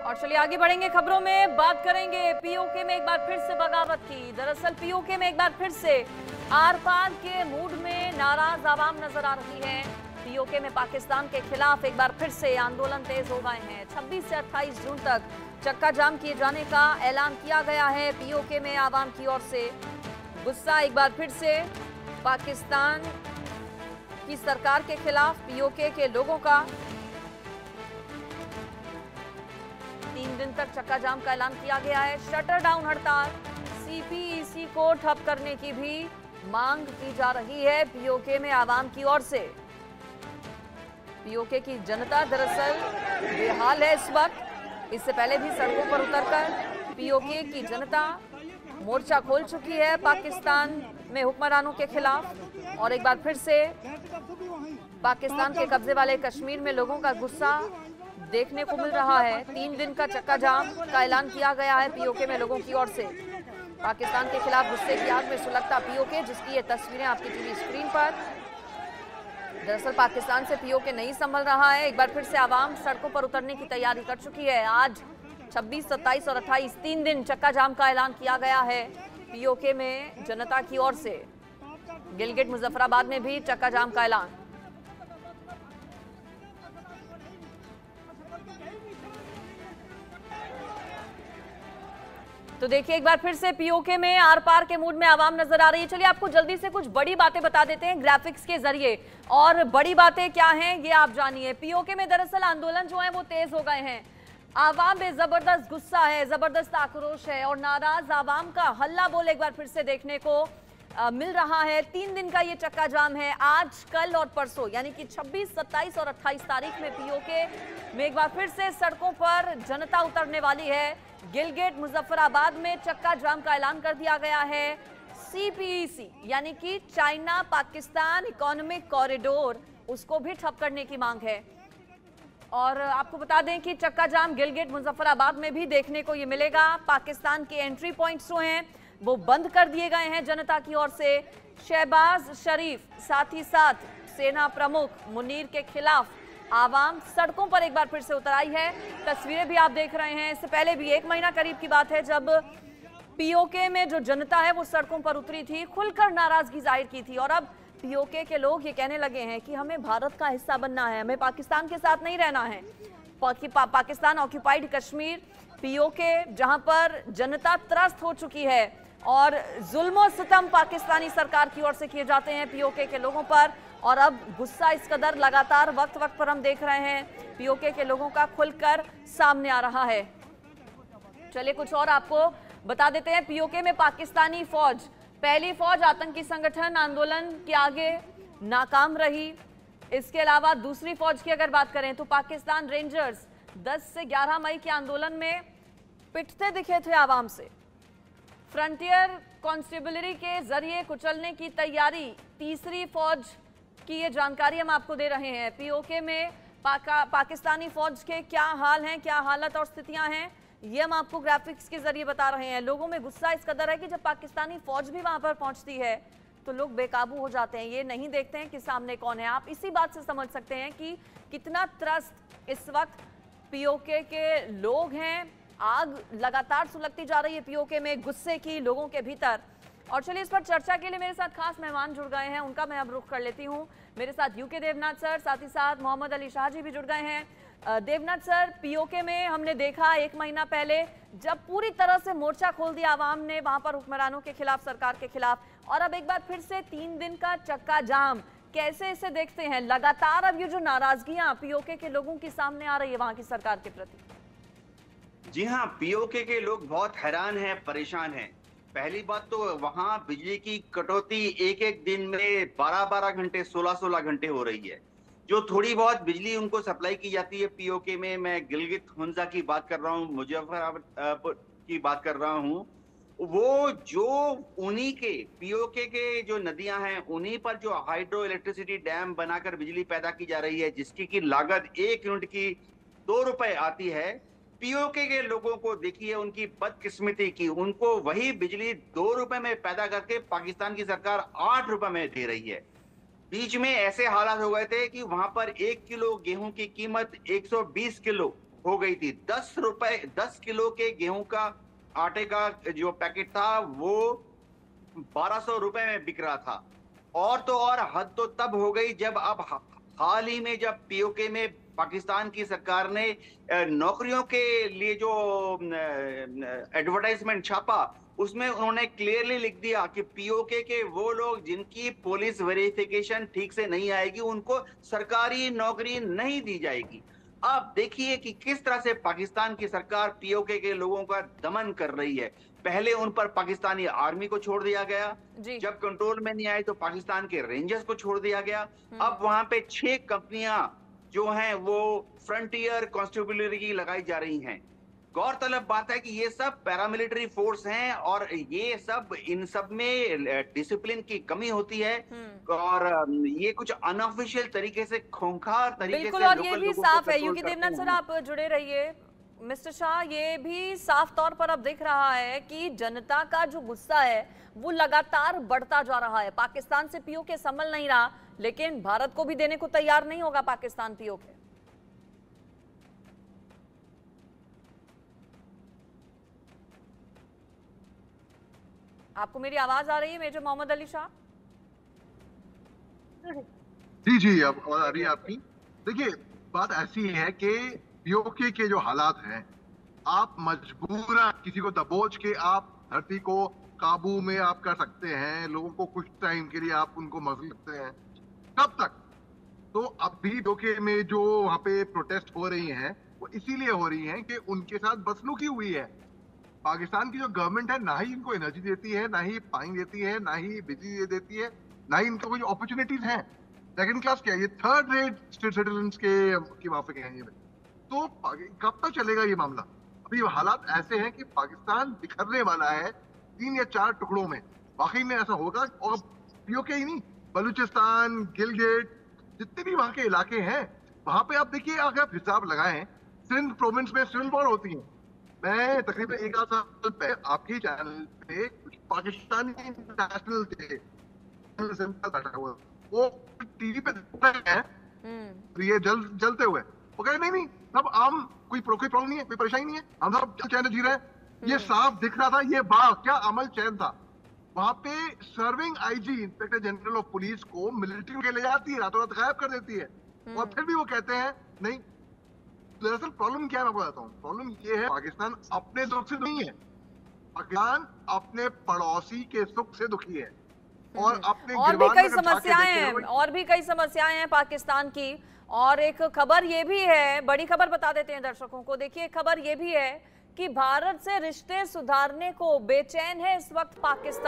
और चलिए आगे बढ़ेंगे, खबरों में बात करेंगे पीओके में एक बार फिर से बगावत की। दरअसल पीओके में एक बार फिर से आर पार के मूड में नाराज आवाम नजर आ रही है। पीओके में पाकिस्तान के खिलाफ एक बार फिर से आंदोलन तेज हो गए हैं। 26 से 28 जून तक चक्का जाम किए जाने का ऐलान किया गया है पीओके में आवाम की ओर से। गुस्सा एक बार फिर से पाकिस्तान की सरकार के खिलाफ पीओके के लोगों का। 3 दिन तक चक्का जाम का ऐलान किया गया है। शटर डाउन हड़ताल, सीपीईसी को ठप करने की भी मांग की जा रही है पीओके में आवाम की ओर से। पीओके की जनता दरअसल बेहाल है इस वक्त। इससे पहले भी सड़कों पर उतरकर पीओके की जनता मोर्चा खोल चुकी है पाकिस्तान में हुक्मरानों के खिलाफ। और एक बार फिर से पाकिस्तान के कब्जे वाले कश्मीर में लोगों का गुस्सा देखने को मिल रहा है। 3 दिन का चक्का जाम का ऐलान किया गया है पीओके में लोगों की ओर से। पाकिस्तान के खिलाफ गुस्से की आग में सुलगता पीओके, जिसकी ये तस्वीरें आपकी टीवी स्क्रीन पर। दरअसल पाकिस्तान से पीओके नहीं संभल रहा है। एक बार फिर से आवाम सड़कों पर उतरने की तैयारी कर चुकी है। आज 26, 27 और 28 3 दिन चक्का जाम का ऐलान किया गया है पीओके में जनता की ओर से। गिलगिट मुजफ्फराबाद में भी चक्का जाम का ऐलान। तो देखिए एक बार फिर से पीओके में आर पार के मूड में आवाम नजर आ रही है। चलिए आपको जल्दी से कुछ बड़ी बातें बता देते हैं ग्राफिक्स के जरिए। और बड़ी बातें क्या हैं ये आप जानिए। पीओके में दरअसल आंदोलन जो है वो तेज हो गए हैं। आवाम में जबरदस्त गुस्सा है, जबरदस्त आक्रोश है और नाराज आवाम का हल्ला बोल एक बार फिर से देखने को मिल रहा है। 3 दिन का ये चक्का जाम है, आज, कल और परसों, यानी कि 26, 27 और 28 तारीख में पीओके में एक बार फिर से सड़कों पर जनता उतरने वाली है। गिलगिट मुजफ्फराबाद में चक्का जाम का ऐलान कर दिया गया है। सीपीईसी यानी कि चाइना पाकिस्तान इकोनॉमिक कॉरिडोर, उसको भी ठप करने की मांग है। और आपको बता दें कि चक्का जाम गिलगिट मुजफ्फराबाद में भी देखने को ये मिलेगा। पाकिस्तान के एंट्री पॉइंट्स जो हैं वो बंद कर दिए गए हैं जनता की ओर से। शहबाज शरीफ साथ ही साथ सेना प्रमुख मुनीर के खिलाफ आवाम सड़कों पर एक बार फिर से उतर आई है। तस्वीरें भी आप देख रहे हैं। इससे पहले भी 1 महीना करीब की बात है जब पीओके में जो जनता है वो सड़कों पर उतरी थी, खुलकर नाराजगी जाहिर की थी। और अब पीओके के लोग ये कहने लगे हैं कि हमें भारत का हिस्सा बनना है, हमें पाकिस्तान के साथ नहीं रहना है। पाकिस्तान ऑक्यूपाइड कश्मीर, पीओके जहां पर जनता त्रस्त हो चुकी है और जुल्म सितम पाकिस्तानी सरकार की ओर से किए जाते हैं पीओके के लोगों पर। और अब गुस्सा इस कदर लगातार वक्त वक्त पर हम देख रहे हैं पीओके के लोगों का खुलकर सामने आ रहा है। चलिए कुछ और आपको बता देते हैं। पीओके में पाकिस्तानी फौज, पहली फौज आतंकी संगठन आंदोलन के आगे नाकाम रही। इसके अलावा दूसरी फौज की अगर बात करें तो पाकिस्तान रेंजर्स 10 से 11 मई के आंदोलन में पिटते दिखे थे आवाम से। फ्रंटियर कॉन्स्टेबलरी के जरिए कुचलने की तैयारी तीसरी फौज की ये जानकारी हम आपको दे रहे हैं। पीओके में पाकिस्तानी फौज के क्या हाल हैं, क्या हालत और स्थितियां हैं, ये हम आपको ग्राफिक्स के जरिए बता रहे हैं। लोगों में गुस्सा इस कदर है कि जब पाकिस्तानी फौज भी वहां पर पहुंचती है तो लोग बेकाबू हो जाते हैं। ये नहीं देखते हैं कि सामने कौन है। आप इसी बात से समझ सकते हैं कि कितना त्रस्त इस वक्त पीओके के लोग हैं। आग लगातार सुलगती जा रही है पीओके में गुस्से की लोगों के भीतर। और चलिए इस पर चर्चा के लिए मेरे साथ खास मेहमान जुड़ गए हैं, उनका मैं अब रुख कर लेती हूं। मेरे साथ यूके देवनाथ सर, साथ ही साथ मोहम्मद अली शाह जी भी जुड़ गए हैं। देवनाथ सर, पीओके में हमने देखा 1 महीना पहले जब पूरी तरह से मोर्चा खोल दिया आवाम ने वहां पर हुक्मरानों के खिलाफ, सरकार के खिलाफ, और अब एक बार फिर से 3 दिन का चक्का जाम, कैसे इसे देखते हैं? लगातार अब ये जो नाराजगियां पीओके के लोगों की सामने आ रही है वहां की सरकार के प्रति। जी हाँ, पीओके के लोग बहुत हैरान हैं, परेशान हैं। पहली बात तो वहां बिजली की कटौती एक दिन में 12-12 घंटे, 16-16 घंटे हो रही है। जो थोड़ी बहुत बिजली उनको सप्लाई की जाती है पीओके में, मैं गिलगित हुंजा की बात कर रहा हूँ, मुजफ्फराबाद की बात कर रहा हूँ, वो जो उन्हीं के पीओके के जो नदियां हैं उन्हीं पर जो हाइड्रो इलेक्ट्रिसिटी डैम बनाकर बिजली पैदा की जा रही है, जिसकी की लागत 1 यूनिट की 2 रुपए आती है। पीओके के लोगों को देखिए उनकी बदकिस्मती की, उनको वही बिजली 2 रुपए में पैदा करके पाकिस्तान की सरकार 8 रुपए में दे रही है। बीच में ऐसे हालात हो गए थे कि वहां पर 1 किलो गेहूं की कीमत 120 किलो हो गई थी। 10 किलो के गेहूं का आटे का जो पैकेट था वो 1200 रुपए में बिक रहा था। और तो और हद तो तब हो गई जब अब हाल ही में जब पीओके में पाकिस्तान की सरकार ने नौकरियों के लिए जो एडवर्टाइजमेंट छापा, उसमें उन्होंने क्लियरली लिख दिया कि पीओके के वो लोग जिनकी पुलिस वेरिफिकेशन ठीक से नहीं आएगी उनको सरकारी नौकरी नहीं दी जाएगी। आप देखिए कि किस तरह से पाकिस्तान की सरकार पीओके के लोगों का दमन कर रही है। पहले उन पर पाकिस्तानी आर्मी को छोड़ दिया गया, जब कंट्रोल में नहीं आए तो पाकिस्तान के रेंजर्स को छोड़ दिया गया। अब वहां पे 6 कंपनियां जो हैं वो फ्रंटियर कांस्टेबलरी की लगाई जा रही हैं। गौरतलब बात है कि ये सब पैरामिलिट्री फोर्स हैं और ये सब इन सब में डिसिप्लिन की कमी होती है और ये कुछ अनऑफिशियल तरीके से खूंखार तरीके बिल्कुल से और ये भी साफ है यूकी देवनाथ सर, आप जुड़े रहिए। मिस्टर शाह, ये भी साफ तौर पर अब दिख रहा है कि जनता का जो गुस्सा है वो लगातार बढ़ता जा रहा है। पाकिस्तान से पीओके संभल नहीं रहा, लेकिन भारत को भी देने को तैयार नहीं होगा पाकिस्तान पीओके। आपको मेरी आवाज आ रही है मेजर मोहम्मद अली शाह? जी जी, अब आ रही है आपकी। देखिए, बात ऐसी है कि पीओके के जो हालात हैं, आप मजबूरन किसी को दबोच के आप धरती को काबू में आप कर सकते हैं, लोगों को कुछ टाइम के लिए आप उनको मजल सकते हैं। कब तक? तो अभी पीओके में जो वहां पे प्रोटेस्ट हो रही हैं वो इसीलिए हो रही हैं कि उनके साथ बदसलूकी हुई है। पाकिस्तान की जो गवर्नमेंट है ना ही इनको एनर्जी देती है, ना ही पानी देती है, ना ही बिजली देती है, ना ही इनको कोई अपॉर्चुनिटीज हैं। सेकंड क्लास क्या है, ये थर्ड रेट सिटीजन्स के माफिक हैं ये। तो कब तक चलेगा ये मामला? अभी हालात ऐसे हैं कि पाकिस्तान बिखरने वाला है 3 या 4 टुकड़ों में। वाकई में ऐसा होगा। और पीओके ही नहीं, बलूचिस्तान, गिलगिट, जितने भी वहां के इलाके हैं, वहां पे आप देखिए, अगर आप हिसाब लगाएं, सिंध प्रोविंस में सिविल वॉर होती है। मैं तकरीबन 1 आध साल पहले आपके चैनल पे कुछ पाकिस्तानी नेशनल थे, बैठा हुआ, वो टीवी पे देख रहे हैं ये जलते हुए, वो कह रहे नहीं सब आम, कोई प्रॉब्लम नहीं है, कोई परेशानी नहीं है, हम सब चैन जी रहे हैं। ये साफ दिख रहा था, ये क्या अमल चैन था। वहां पे serving IG, inspector general of police को मिलिट्री के ले जाती है, रातों रात गायब कर देती है, और फिर भी वो कहते हैं नहीं। दरअसल प्रॉब्लम क्या है, मैं बताता हूँ। प्रॉब्लम ये है, पाकिस्तान अपने दुख से नहीं है, पाकिस्तान अपने पड़ोसी के सुख से दुखी है। और अपने और भी कई समस्याएं हैं, और भी कई समस्याएं हैं पाकिस्तान की। और एक खबर ये भी है, बड़ी खबर बता देते हैं दर्शकों को। देखिए, खबर ये भी है कि भारत से रिश्ते सुधारने को बेचैन है इस वक्त पाकिस्तान।